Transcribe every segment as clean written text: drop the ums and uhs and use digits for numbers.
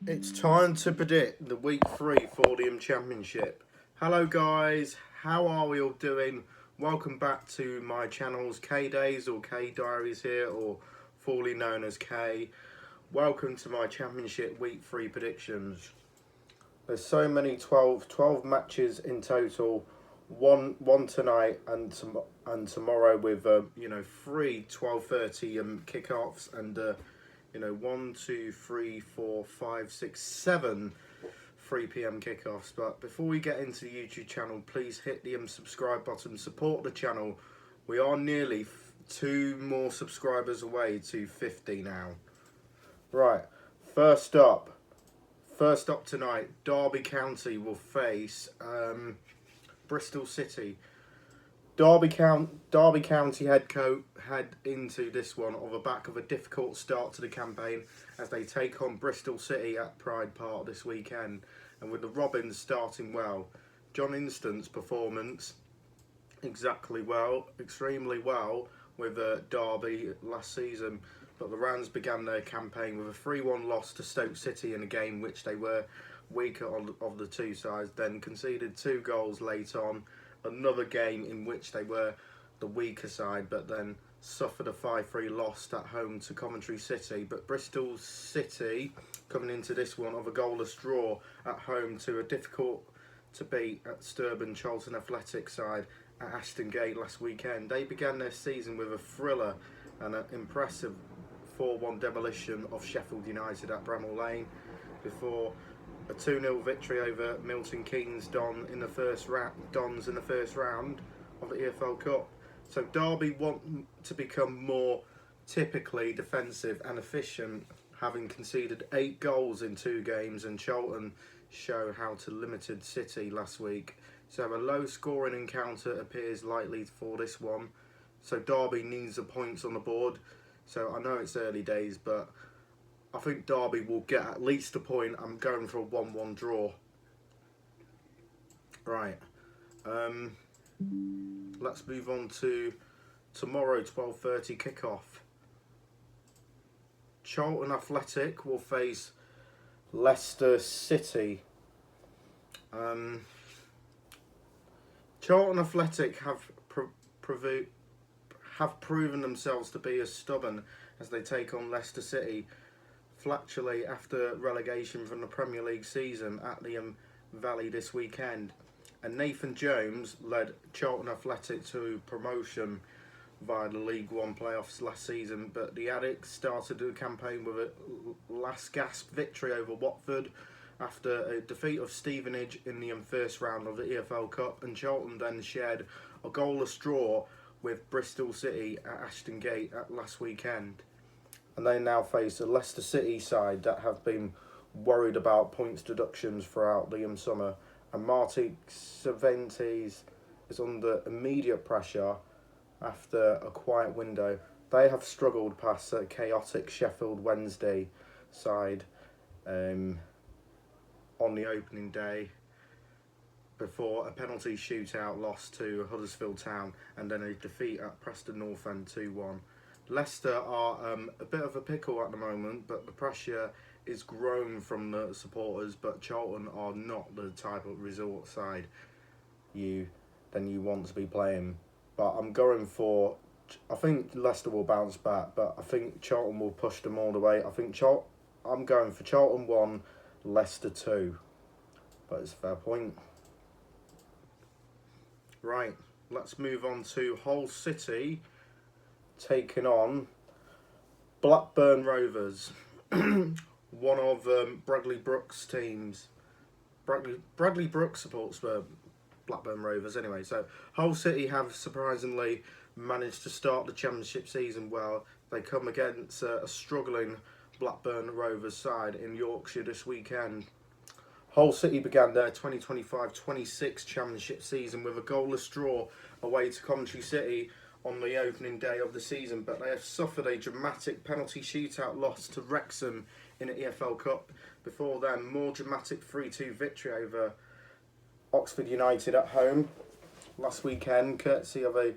It's time to predict the week 3 Fordium Championship. Hello guys, how are we all doing? Welcome back to my channel's K Days or K Diaries here, or formerly known as K. Welcome to my championship week 3 predictions. There's so many 12 matches in total. One tonight and tomorrow with three 12:30 kickoffs and 1, 2, 3, 4, 5, 6, 7 3 p.m. kickoffs. But before we get into the YouTube channel, please hit the subscribe button, support the channel. We are nearly 2 more subscribers away to 50 now. Right, first up tonight, Derby County will face Bristol City. Derby County head into this one on the back of a difficult start to the campaign as they take on Bristol City at Pride Park this weekend. And with the Robins starting well, John Instant's performance extremely well with Derby last season. But the Rams began their campaign with a 3-1 loss to Stoke City in a game which they were weaker of the two sides, then conceded 2 goals late on. Another game in which they were the weaker side, but then suffered a 5-3 loss at home to Coventry City. But Bristol City coming into this one of a goalless draw at home to a difficult to beat at Sturban Charlton Athletic side at Ashton Gate last weekend. They began their season with a thriller and an impressive 4-1 demolition of Sheffield United at Bramall Lane before a 2-0 victory over Milton Keynes Dons in the first round of the EFL Cup. So Derby want to become more typically defensive and efficient, having conceded 8 goals in 2 games, and Charlton show how to limited City last week. So a low scoring encounter appears likely for this one. So Derby needs the points on the board. So I know it's early days, but I think Derby will get at least a point. I'm going for a 1-1 draw. Right. Let's move on to tomorrow, 12:30 kickoff. Charlton Athletic will face Leicester City. Charlton Athletic have proven themselves to be as stubborn as they take on Leicester City. Flatulently after relegation from the Premier League season at the Valley this weekend, and Nathan Jones led Charlton Athletic to promotion via the League One playoffs last season. But the Addicts started the campaign with a last gasp victory over Watford after a defeat of Stevenage in the first round of the EFL Cup, and Charlton then shared a goalless draw with Bristol City at Ashton Gate at last weekend. And they now face a Leicester City side that have been worried about points deductions throughout the summer. And Martí Cervantes is under immediate pressure after a quiet window. They have struggled past a chaotic Sheffield Wednesday side on the opening day before a penalty shootout loss to Huddersfield Town and then a defeat at Preston North End 2-1. Leicester are a bit of a pickle at the moment, but the pressure is grown from the supporters. But Charlton are not the type of resort side you want to be playing. But I'm going for, I think Leicester will bounce back, but I think Charlton will push them all the way. I'm going for Charlton 1, Leicester 2. But it's a fair point. Right, let's move on to Hull City taking on Blackburn Rovers, one of Bradley Brooks' teams. Bradley Brooks supports Blackburn Rovers anyway. So Hull City have surprisingly managed to start the championship season well. They come against a struggling Blackburn Rovers side in Yorkshire this weekend. Hull City began their 2025-26 championship season with a goalless draw away to Coventry City on the opening day of the season, but they have suffered a dramatic penalty shootout loss to Wrexham in the EFL Cup. Before then, more dramatic 3-2 victory over Oxford United at home last weekend, courtesy of a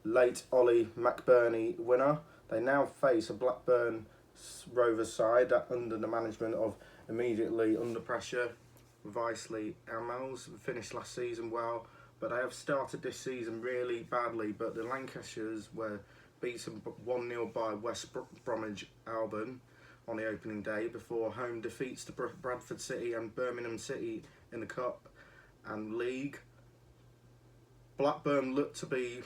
late Ollie McBurney winner. They now face a Blackburn Rovers side under the management of immediately under pressure Vicely Amels. Finished last season well, but they have started this season really badly. But the Lancashires were beaten 1-0 by West Bromwich Albion on the opening day before home defeats to Bradford City and Birmingham City in the Cup and League. Blackburn look to be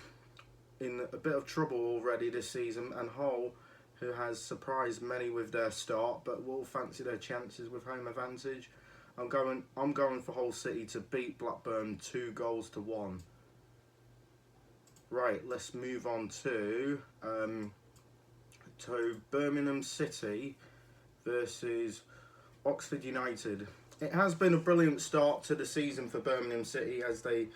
in a bit of trouble already this season, and Hull, who has surprised many with their start, but will fancy their chances with home advantage. I'm going for Hull City to beat Blackburn 2-1. Right, let's move on to Birmingham City versus Oxford United. It has been a brilliant start to the season for Birmingham City as the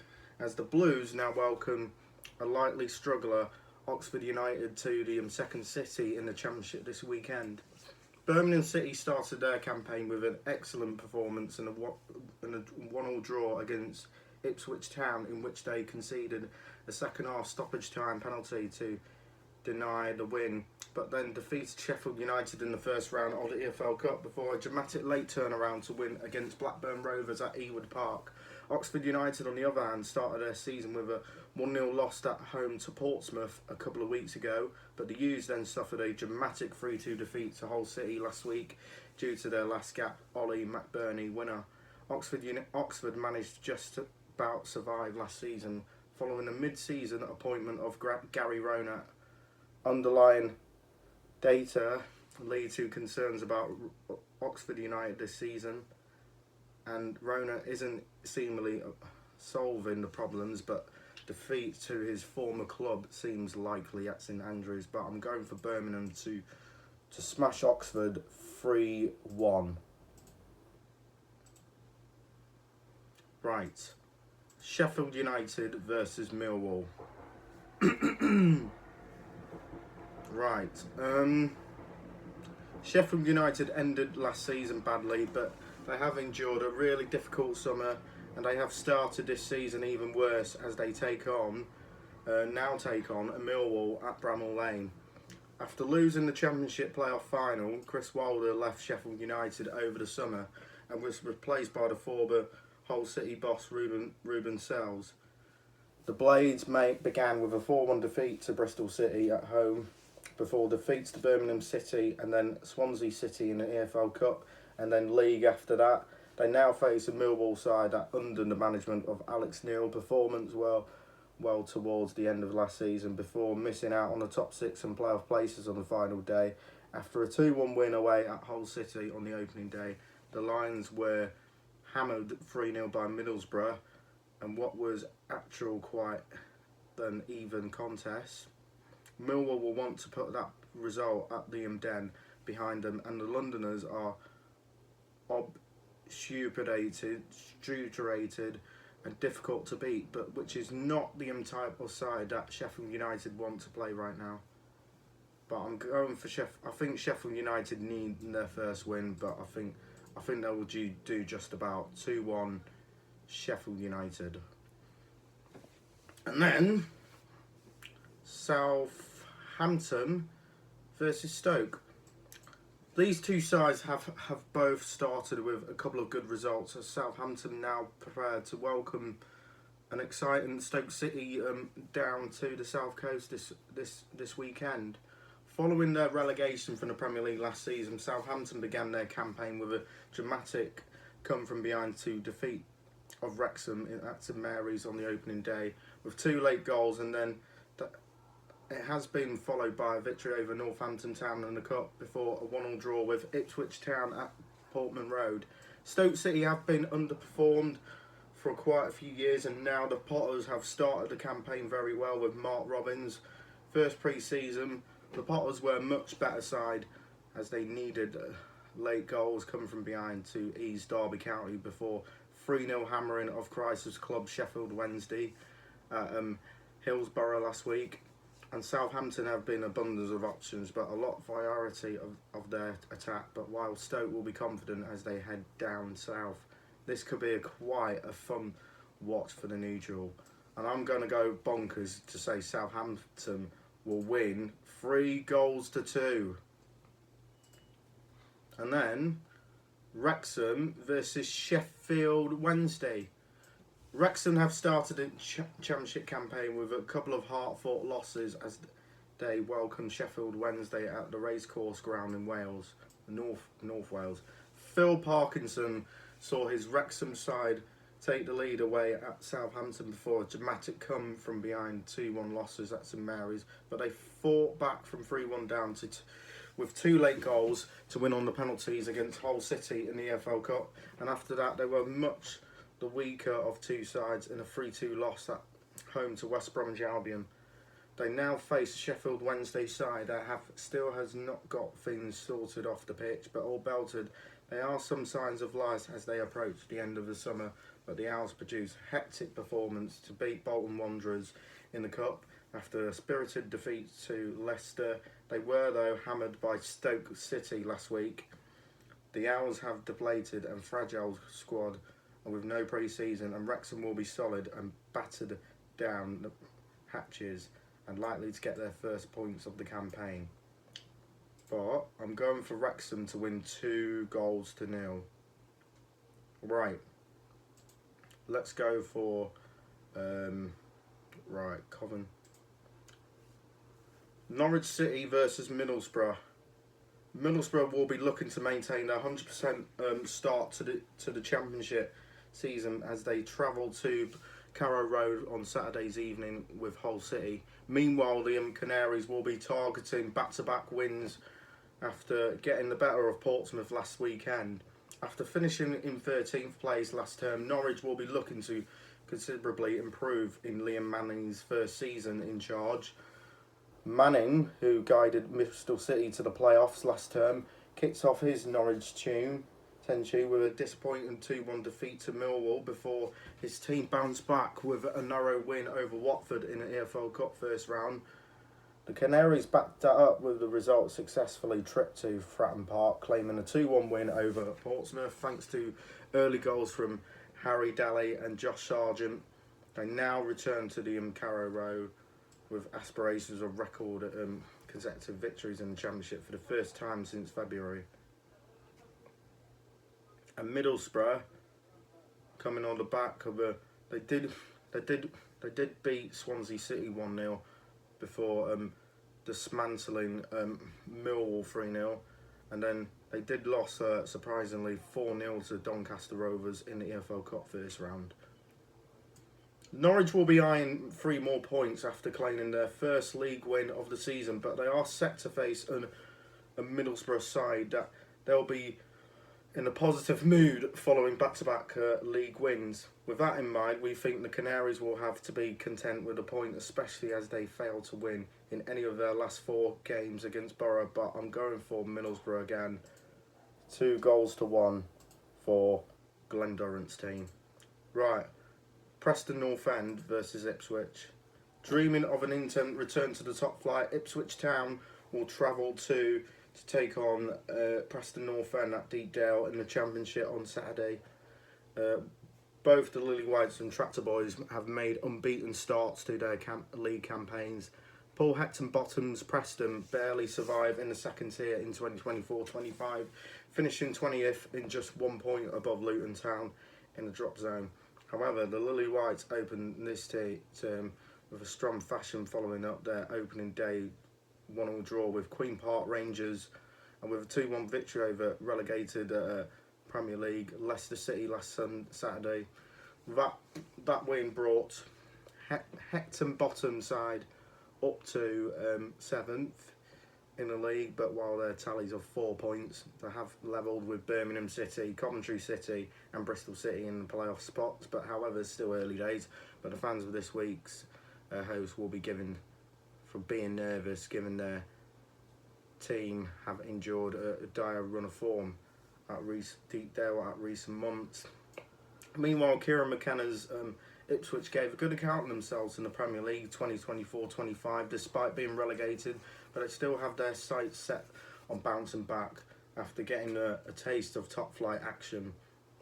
Blues now welcome a likely struggler Oxford United to the second city in the Championship this weekend. Birmingham City started their campaign with an excellent performance and a 1-1 draw against Ipswich Town, in which they conceded a second half stoppage time penalty to deny the win, but then defeated Sheffield United in the first round of the EFL Cup before a dramatic late turnaround to win against Blackburn Rovers at Ewood Park. Oxford United, on the other hand, started their season with a 1-0 loss at home to Portsmouth a couple of weeks ago, but the U's then suffered a dramatic 3-2 defeat to Hull City last week due to their last gap Ollie McBurney winner. Oxford managed to just about survive last season following a mid-season appointment of Gary Rowner. Underlying data lead to concerns about Oxford United this season, and Rona isn't seemingly solving the problems, but defeat to his former club seems likely at St Andrews. But I'm going for Birmingham to smash Oxford 3-1. Right, Sheffield United versus Millwall. Right, Sheffield United ended last season badly, but they have endured a really difficult summer, and they have started this season even worse as they now take on a Millwall at Bramall Lane. After losing the Championship playoff final, Chris Wilder left Sheffield United over the summer and was replaced by the former Hull City boss Ruben Sells. The Blades began with a 4-1 defeat to Bristol City at home before defeats to Birmingham City and then Swansea City in the EFL Cup and then League after that. They now face a Millwall side that, under the management of Alex Neil, performance well towards the end of last season before missing out on the top 6 and playoff places on the final day. After a 2-1 win away at Hull City on the opening day, the Lions were hammered 3-0 by Middlesbrough, and what was actual quite an even contest. Millwall will want to put that result at the Den behind them, and the Londoners are obturated and difficult to beat, but which is not the type of side that Sheffield United want to play right now. But I'm going for I think Sheffield United need their first win, but I think they will do just about 2-1 Sheffield United. And then Southampton versus Stoke. These two sides have both started with a couple of good results, as Southampton now prepared to welcome an exciting Stoke City down to the South Coast this weekend. Following their relegation from the Premier League last season, Southampton began their campaign with a dramatic come from behind to defeat of Wrexham at St Mary's on the opening day with 2 late goals, and then it has been followed by a victory over Northampton Town in the Cup before a 1-1 draw with Ipswich Town at Portman Road. Stoke City have been underperformed for quite a few years, and now the Potters have started the campaign very well with Mark Robins. First pre-season, the Potters were a much better side as they needed late goals come from behind to ease Derby County before 3-0 hammering of Chrysler's club Sheffield Wednesday at Hillsborough last week. And Southampton have been abundance of options, but a lot of variety of their attack. But while Stoke will be confident as they head down south, this could be quite a fun watch for the neutral. And I'm going to go bonkers to say Southampton will win 3-2. And then Wrexham versus Sheffield Wednesday. Wrexham have started a championship campaign with a couple of hard-fought losses as they welcome Sheffield Wednesday at the Racecourse Ground in Wales, North Wales. Phil Parkinson saw his Wrexham side take the lead away at Southampton before a dramatic come from behind 2-1 losses at St Mary's, but they fought back from 3-1 down with 2 late goals to win on the penalties against Hull City in the EFL Cup, and after that they were much the weaker of 2 sides in a 3-2 loss at home to West Bromwich Albion. They now face Sheffield Wednesday side that still has not got things sorted off the pitch, but all belted. There are some signs of life as they approach the end of the summer, but the Owls produced a hectic performance to beat Bolton Wanderers in the Cup after a spirited defeat to Leicester. They were, though, hammered by Stoke City last week. The Owls have depleted and fragile squad and with no pre-season, and Wrexham will be solid and battered down the hatches and likely to get their first points of the campaign. But I'm going for Wrexham to win 2-0. Right. Let's go for Coven. Norwich City versus Middlesbrough. Middlesbrough will be looking to maintain their 100% start to the Championship season as they travel to Carrow Road on Saturday's evening with Hull City. Meanwhile, the Canaries will be targeting back-to-back wins after getting the better of Portsmouth last weekend. After finishing in 13th place last term, Norwich will be looking to considerably improve in Liam Manning's first season in charge. Manning, who guided Bristol City to the playoffs last term, kicks off his Norwich tenure with a disappointing 2-1 defeat to Millwall before his team bounced back with a narrow win over Watford in the EFL Cup first round. The Canaries backed that up with the result successfully tripped to Fratton Park, claiming a 2-1 win over Portsmouth thanks to early goals from Harry Daly and Josh Sargent. They now return to the Carrow Road with aspirations of record consecutive victories in the Championship for the first time since February. And Middlesbrough, coming on the back of they did beat Swansea City 1-0 before dismantling Millwall 3-0, and then they did lose surprisingly 4-0 to Doncaster Rovers in the EFL Cup first round. Norwich will be eyeing 3 more points after claiming their first league win of the season, but they are set to face a Middlesbrough side that they'll be in a positive mood following back-to-back league wins. With that in mind, we think the Canaries will have to be content with a point, especially as they fail to win in any of their last 4 games against Borough, but I'm going for Middlesbrough again. 2-1 for Glenn Durrant's team. Right, Preston North End versus Ipswich. Dreaming of an instant return to the top flight, Ipswich Town will travel to take on Preston North End at Deepdale in the Championship on Saturday. Both the Lily Whites and Tractor Boys have made unbeaten starts to their league campaigns. Paul Hector-Bottom's Preston barely survived in the second tier in 2024-25, finishing 20th in just 1 point above Luton Town in the drop zone. However, the Lily Whites opened this term with a strong fashion following up their opening day 1-1 draw with Queen Park Rangers, and with a 2-1 victory over relegated Premier League Leicester City last Saturday. That win brought Hector-Bottom side up to 7th in the league, but while their tallies of 4 points, they have levelled with Birmingham City, Coventry City and Bristol City in the playoff spots. But however, it's still early days. But the fans of this week's host will be given for being nervous, given their team have endured a dire run of form at Deepdale at recent months. Meanwhile, Kieran McKenna's Ipswich gave a good account of themselves in the Premier League 2024-25 despite being relegated, but they still have their sights set on bouncing back after getting a taste of top flight action.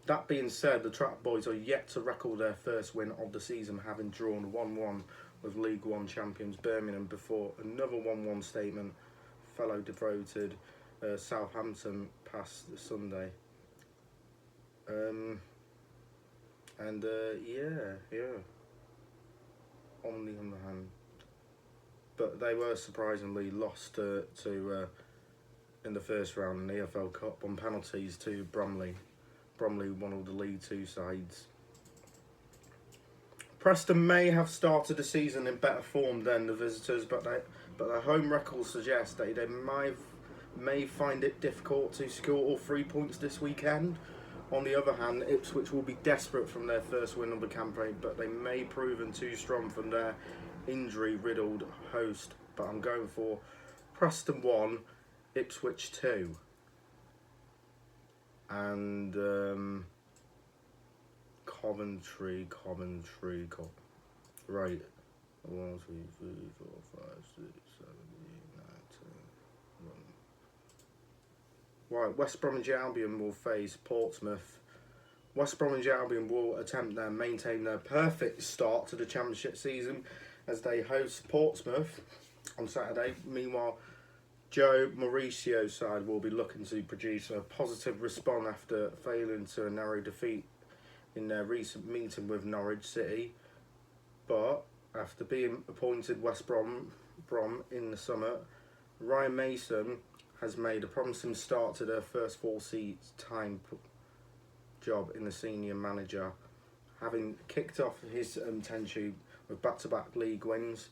That being said, the Trap Boys are yet to record their first win of the season, having drawn 1-1 with League One champions Birmingham before another 1-1 statement fellow devoted Southampton past the Sunday. Yeah. On the other hand, but they were surprisingly lost to in the first round in the EFL Cup on penalties to Bromley. Bromley, one of the League Two sides. Preston may have started the season in better form than the visitors, but their home records suggest that they may find it difficult to score all 3 points this weekend. On the other hand, Ipswich will be desperate from their first win of the campaign, but they may prove too strong from their injury-riddled host. But I'm going for Preston 1, Ipswich 2. And Coventry. Right. 1, 2, 3, 4, 5, 6, 7, 8, 9, 10, 11. Right, West Bromwich Albion will face Portsmouth. West Bromwich Albion will attempt to maintain their perfect start to the Championship season as they host Portsmouth on Saturday. Meanwhile, Joe Mauricio's side will be looking to produce a positive response after failing to a narrow defeat in their recent meeting with Norwich City. But after being appointed West Brom in the summer, Ryan Mason has made a promising start to their first full-time job in the senior manager, having kicked off his tenure with back-to-back league wins.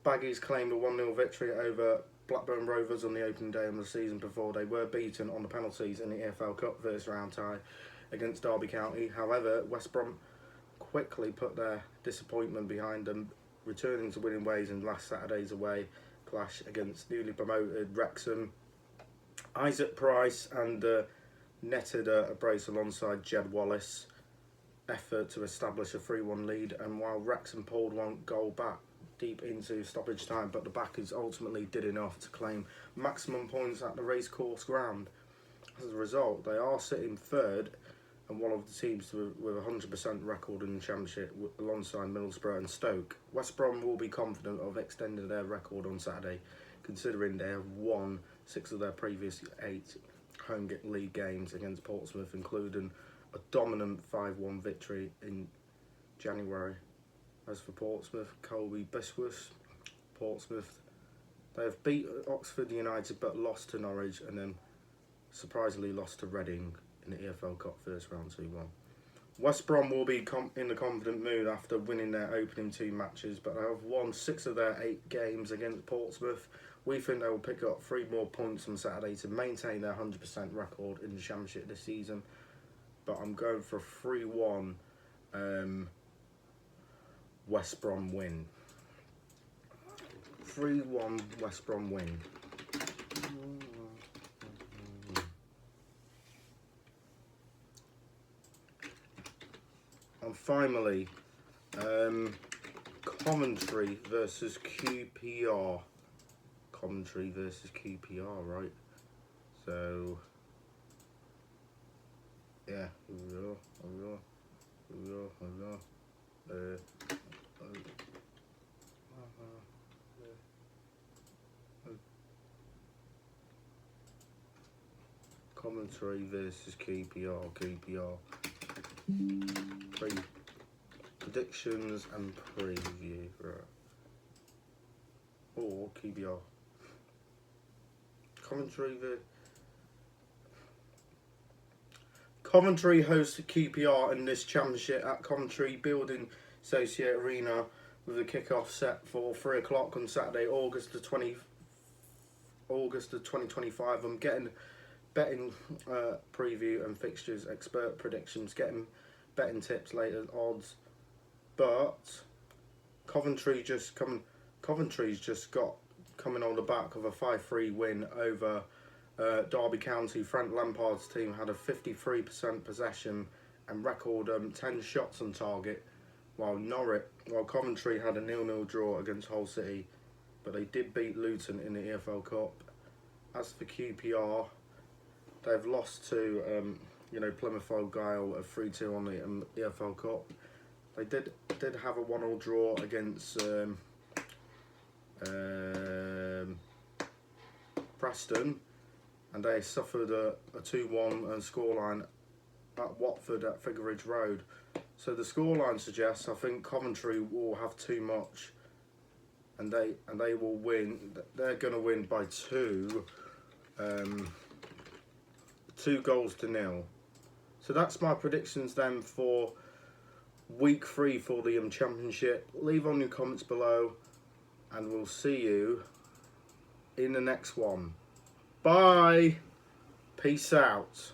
Baggies claimed a 1-0 victory over Blackburn Rovers on the opening day of the season before they were beaten on the penalties in the EFL Cup first round tie against Derby County. However, West Brom quickly put their disappointment behind them, returning to winning ways in last Saturday's away clash against newly promoted Wrexham. Isaac Price and netted a brace alongside Jed Wallace effort to establish a 3-1 lead, and while Wrexham pulled one goal back deep into stoppage time, but the backers ultimately did enough to claim maximum points at the racecourse ground. As a result, they are sitting third and one of the teams with a 100% record in the Championship alongside Middlesbrough and Stoke. West Brom will be confident of extending their record on Saturday, considering they have won 6 of their previous 8 home league games against Portsmouth, including a dominant 5-1 victory in January. As for Portsmouth, Colby Biswas, Portsmouth, they have beat Oxford United but lost to Norwich, and then surprisingly lost to Reading in the EFL Cup first round 2-1. West Brom will be in a confident mood after winning their opening 2 matches, but they have won 6 of their 8 games against Portsmouth. We think they will pick up 3 more points on Saturday to maintain their 100% record in the Championship this season. But I'm going for a 3-1 West Brom win. 3-1 West Brom win. And finally, Coventry versus QPR. Coventry versus QPR, right? So, yeah, here we go. Coventry versus QPR. Predictions and preview, right? Or QPR. Coventry hosts QPR in this championship at Coventry Building Associate Arena, with a kick-off set for 3 o'clock on Saturday, August the 2025. I'm getting betting preview and fixtures, expert predictions, getting betting tips later, odds. But Coventry's just coming on the back of a 5-3 win over Derby County. Frank Lampard's team had a 53% possession and record 10 shots on target, while Coventry had a 0-0 draw against Hull City, but they did beat Luton in the EFL Cup. As for QPR, they've lost to Plymouth Argyle of 3-2 on the EFL Cup. They did have a 1-1 draw against Preston, and they suffered a 2-1 scoreline at Watford at Figgeridge Road. So the scoreline suggests I think Coventry will have too much, and they will win. They're going to win by 2 goals to 0. So that's my predictions then for week 3 for the Championship. Leave on your comments below, and we'll see you in the next one. Bye. Peace out.